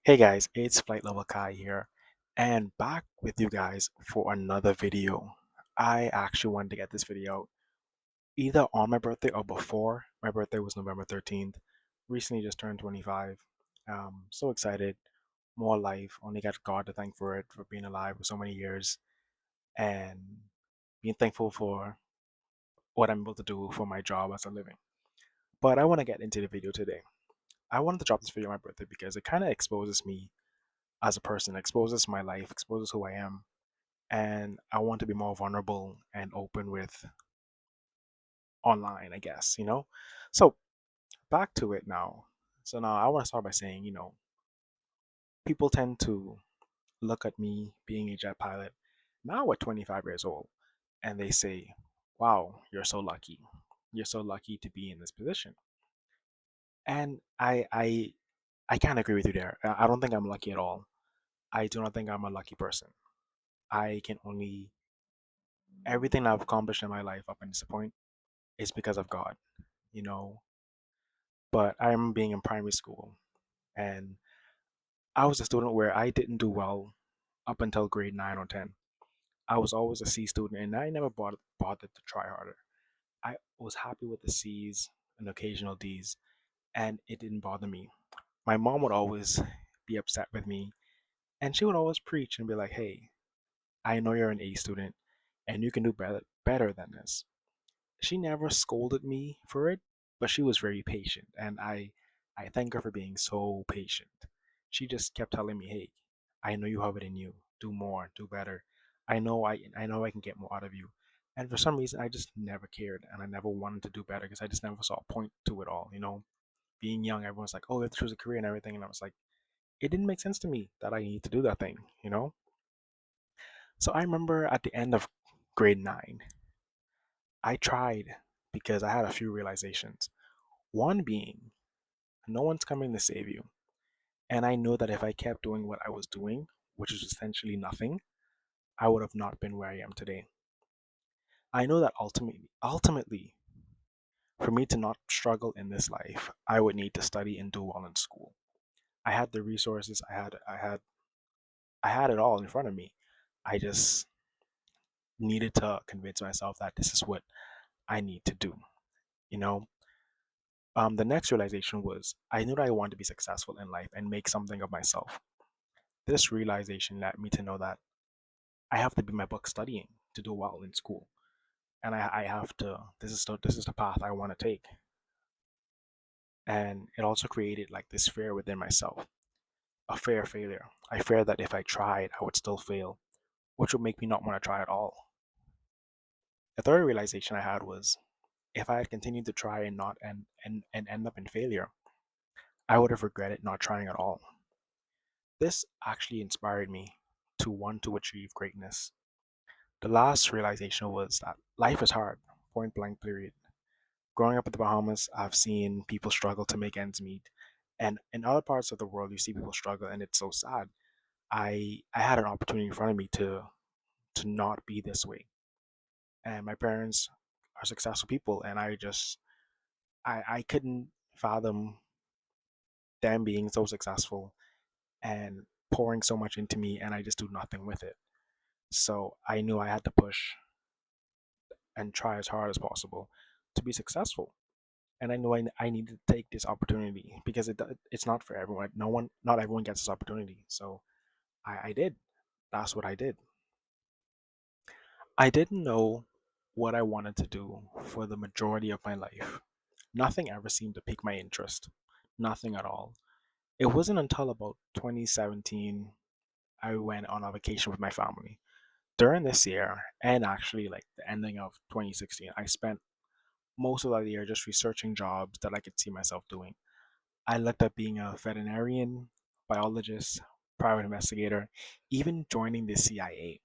Hey guys, it's Flight Level Kai here, and back with you guys for another video. I actually wanted to get this video out either on my birthday or before. My birthday was November 13th. Recently just turned 25. So excited. More life. Only got God to thank for it, for being alive for so many years, and being thankful for what I'm able to do for my job as a living. But I want to get into the video today. I wanted to drop this video on my birthday because it kind of exposes me as a person, exposes my life, exposes who I am, and I want to be more vulnerable and open with online, I guess. So back to it now. So now I want to start by saying, people tend to look at me being a jet pilot now at 25 years old, and they say, "Wow, you're so lucky. You're so lucky to be in this position." And I can't agree with you there. I don't think I'm lucky at all. I do not think I'm a lucky person. I can only everything I've accomplished in my life up until this point is because of God, you know. But I remember being in primary school, and I was a student where I didn't do well up until grade 9 or 10. I was always a C student, and I never bothered to try harder. I was happy with the C's and occasional D's, and it didn't bother me. My mom would always be upset with me, and she would always preach and be like, "Hey, I know you're an A student, and you can do better than this." She never scolded me for it, but she was very patient, and I thank her for being so patient. She just kept telling me, "Hey, I know you have it in you. Do more, do better. I know I can get more out of you." And for some reason, I just never cared, and I never wanted to do better because I just never saw a point to it all. Being young, everyone's like, "Oh, you have to choose a career and everything," and I was like, it didn't make sense to me that I need to do that thing. So I remember at the end of grade 9, I tried because I had a few realizations. One being, no one's coming to save you. And I know that if I kept doing what I was doing, which is essentially nothing, I would have not been where I am today. I know that ultimately, for me to not struggle in this life, I would need to study and do well in school. I had the resources, I had it all in front of me. I just needed to convince myself that this is what I need to do. You know, the next realization was I knew that I wanted to be successful in life and make something of myself. This realization led me to know that I have to be my book studying to do well in school, and I have to. This is the path I want to take, and it also created like this fear within myself, a fear of failure. I fear that if I tried, I would still fail, which would make me not want to try at all. The third realization I had was if I had continued to try and not and end up in failure, I would have regretted not trying at all. This actually inspired me to want to achieve greatness. The last realization was that life is hard, point blank, period. Growing up in the Bahamas, I've seen people struggle to make ends meet. And in other parts of the world, you see people struggle, and it's so sad. I had an opportunity in front of me to not be this way. And my parents are successful people, and I couldn't fathom them being so successful and pouring so much into me, and I just do nothing with it. So I knew I had to push and try as hard as possible to be successful. And I knew I needed to take this opportunity because it's not for everyone. Not everyone gets this opportunity. So I did. That's what I did. I didn't know what I wanted to do for the majority of my life. Nothing ever seemed to pique my interest. Nothing at all. It wasn't until about 2017 I went on a vacation with my family. During this year, and actually like the ending of 2016, I spent most of that year just researching jobs that I could see myself doing. I looked at being a veterinarian, biologist, private investigator, even joining the CIA.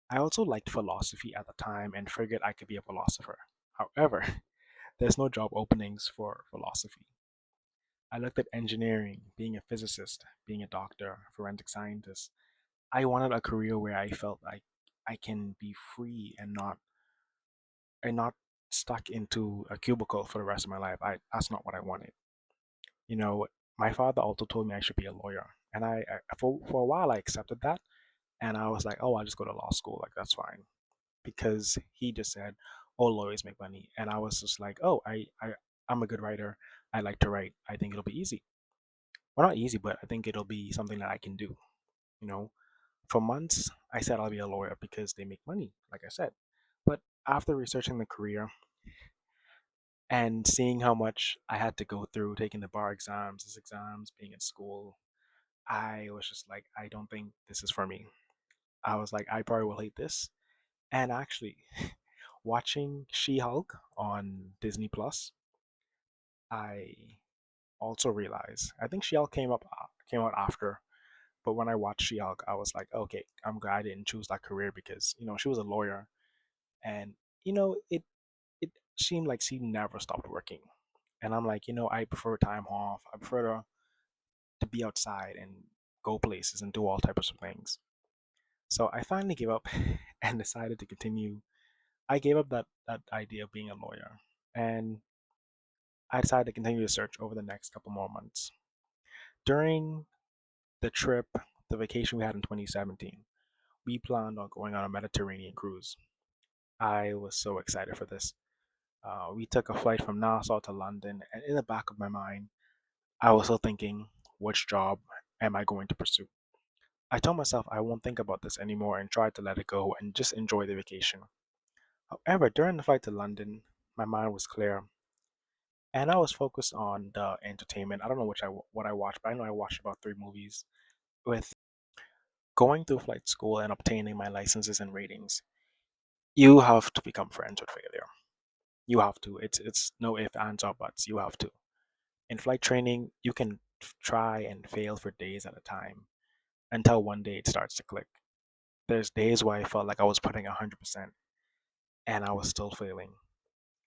I also liked philosophy at the time and figured I could be a philosopher. However, there's no job openings for philosophy. I looked at engineering, being a physicist, being a doctor, forensic scientist. I wanted a career where I felt like I can be free and not stuck into a cubicle for the rest of my life. That's not what I wanted. You know, my father also told me I should be a lawyer, and for a while I accepted that, and I was like, oh, I'll just go to law school, like that's fine, because he just said, oh, lawyers make money, and I was just like, oh, I'm a good writer. I like to write. I think it'll be easy. Well, not easy, but I think it'll be something that I can do. You know, for months I said I'll be a lawyer because they make money, like I said. But after researching the career and seeing how much I had to go through taking the bar exams, these exams, being in school, I was just like, I don't think this is for me. I was like, I probably will hate this. And actually, watching She-Hulk on Disney Plus, I also realized I think She-Hulk came out after, but when I watched She-Hulk, I was like, okay, I'm glad I didn't choose that career because she was a lawyer, and it seemed like she never stopped working. And I'm like, I prefer time off. I prefer to be outside and go places and do all types of things. So I finally gave up and decided to continue. I gave up that idea of being a lawyer, and I decided to continue to search over the next couple more months. During the trip, the vacation we had in 2017, we planned on going on a Mediterranean cruise. I was so excited for this. We took a flight from Nassau to London, and in the back of my mind, I was still thinking, which job am I going to pursue? I told myself I won't think about this anymore and tried to let it go and just enjoy the vacation. However, during the flight to London, my mind was clear and I was focused on the entertainment. I don't know what I watched, but I know I watched about 3 movies. With going through flight school and obtaining my licenses and ratings, you have to become friends with failure. You have to. It's no ifs, ands, or buts. You have to. In flight training, you can try and fail for days at a time until one day it starts to click. There's days where I felt like I was putting 100% and I was still failing.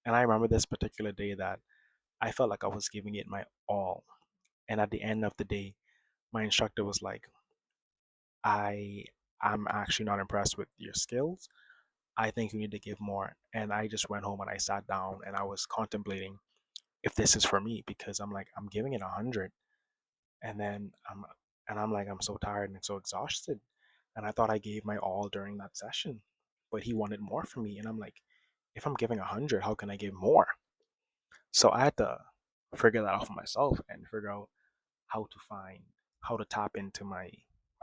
And I remember this particular day that I felt like I was giving it my all. And at the end of the day, my instructor was like, I I'm actually not impressed with your skills. I think you need to give more. And I just went home and I sat down and I was contemplating if this is for me because I'm like, I'm giving it 100. And then I'm like, I'm so tired and so exhausted. And I thought I gave my all during that session, but he wanted more from me. And I'm like, if I'm giving 100, how can I give more? So I had to figure that out for myself and figure out how to tap into my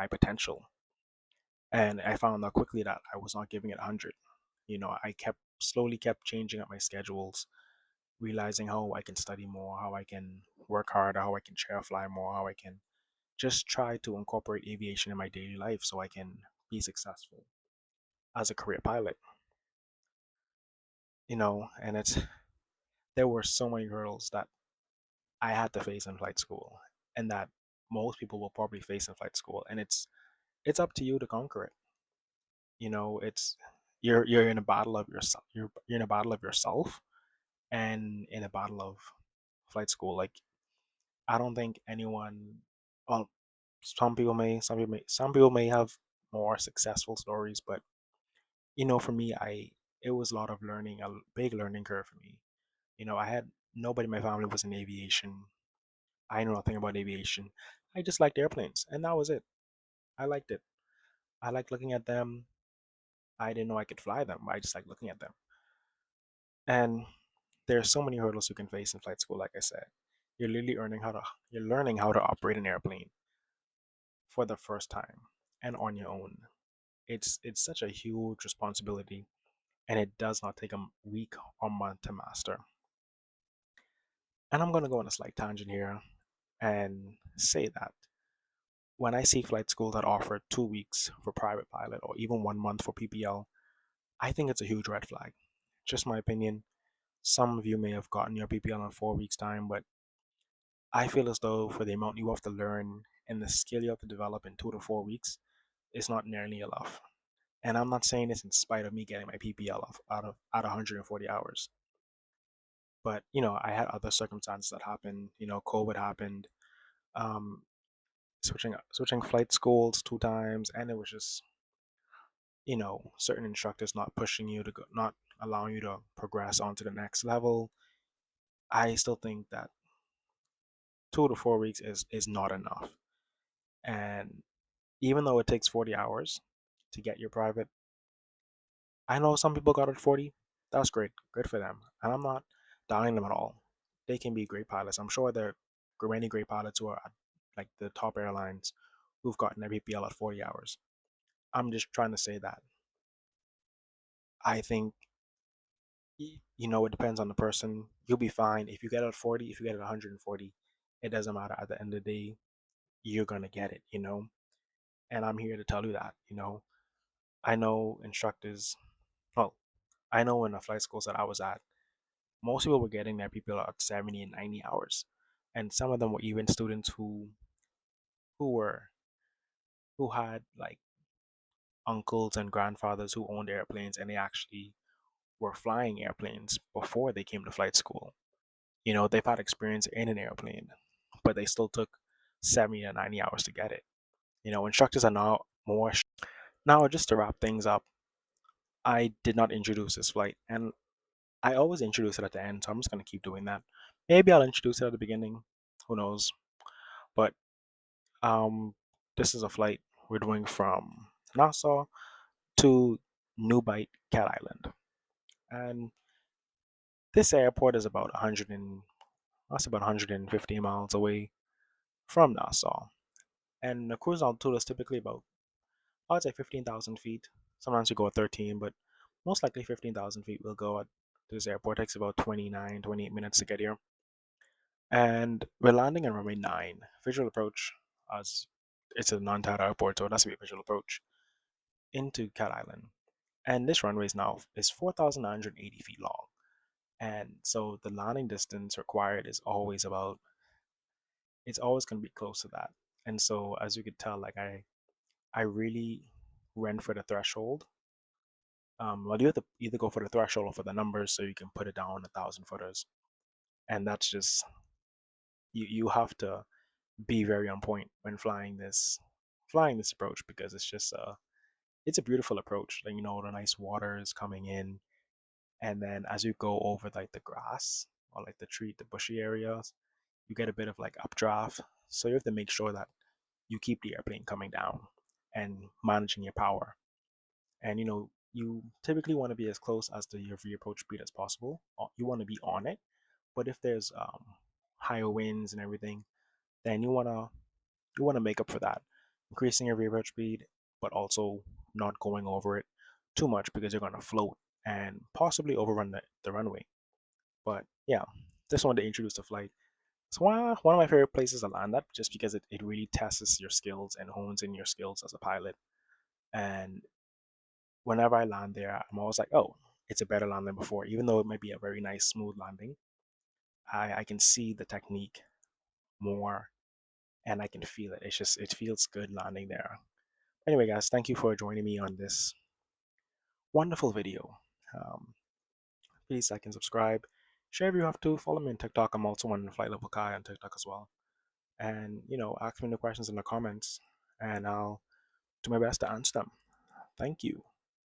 potential. And I found out quickly that I was not giving it 100. I kept changing up my schedules, realizing how I can study more, how I can work harder, how I can chair fly more, how I can just try to incorporate aviation in my daily life so I can be successful as a career pilot. And there were so many hurdles that I had to face in flight school and that most people will probably face in flight school, and it's up to you to conquer it. It's you're in a battle of yourself. You're in a battle of yourself and in a battle of flight school. Like I don't think anyone. Well, some people may have more successful stories, but for me, I it was a lot of learning, a big learning curve for me. I had nobody in my family was in aviation. I know nothing about aviation. I just liked airplanes, and that was it. I liked it. I liked looking at them. I didn't know I could fly them. I just liked looking at them. And there are so many hurdles you can face in flight school. Like I said, you're learning how to operate an airplane for the first time and on your own. It's such a huge responsibility, and it does not take a week or month to master. And I'm gonna go on a slight tangent here and say that when I see flight schools that offer 2 weeks for private pilot or even 1 month for PPL, I think it's a huge red flag. Just my opinion. Some of you may have gotten your PPL in 4 weeks' time, but I feel as though for the amount you have to learn and the skill you have to develop in 2 to 4 weeks, it's not nearly enough. And I'm not saying this in spite of me getting my PPL out of 140 hours. But I had other circumstances that happened. COVID happened. Um, switching flight schools 2 times, and it was just certain instructors not pushing you to go, not allowing you to progress on to the next level. I still think that 2 to 4 weeks is not enough. And even though it takes 40 hours to get your private, I know some people got it 40. That's great. Good for them. And I'm not downing them at all. They can be great pilots. I'm sure there are many great pilots who are at like the top airlines who've gotten their PPL at 40 hours. I'm just trying to say that I think it depends on the person. You'll be fine if you get it at 40. If you get it at 140, it doesn't matter. At the end of the day, you're gonna get it. And I'm here to tell you that. I know instructors. Well, I know in the flight schools that I was at, most people were getting their people at 70 and 90 hours, and some of them were even students who were who had like uncles and grandfathers who owned airplanes, and they actually were flying airplanes before they came to flight school. They've had experience in an airplane, but they still took 70 to 90 hours to get it. Instructors are now more. Now, just to wrap things up, I did not introduce this flight, and I always introduce it at the end, so I'm just going to keep doing that. Maybe I'll introduce it at the beginning. Who knows? But this is a flight we're doing from Nassau to Newbight, Cat Island, and this airport is about 100 and that's about 150 miles away from Nassau. And the cruise altitude is typically about, I'd say, 15,000 feet. Sometimes we go at 13, but most likely 15,000 feet we'll go at this airport. It takes about 29, 28 minutes to get here. And we're landing in runway 9. Visual approach, as it's a non-TATA airport, so it has to be a visual approach into Cat Island. And this runway is 4,980 feet long. And so the landing distance required is always it's always going to be close to that. And so as you could tell, like I really went for the threshold. Well, you have to either go for the threshold or for the numbers so you can put it down 1,000 footers. And that's just, you have to be very on point when flying this approach, because it's a beautiful approach. Like, the nice water is coming in, and then as you go over like the grass or like the bushy areas, you get a bit of like updraft. So you have to make sure that you keep the airplane coming down and managing your power. And you typically want to be as close as your V approach speed as possible. You want to be on it, but if there's higher winds and everything, then you want to make up for that, increasing your V approach speed, but also not going over it too much, because you're going to float and possibly overrun the runway. But yeah, just wanted to introduce the flight. It's one of my favorite places to land at, just because it really tests your skills and hones in your skills as a pilot. And whenever I land there, I'm always like, oh, it's a better land than before. Even though it might be a very nice, smooth landing, I can see the technique more, and I can feel it. It feels good landing there. Anyway, guys, thank you for joining me on this wonderful video. Um, Please like and subscribe. Share if you have to. Follow me on TikTok. I'm also on Flight Level Kai on TikTok as well. And ask me the questions in the comments, and I'll do my best to answer them. Thank you.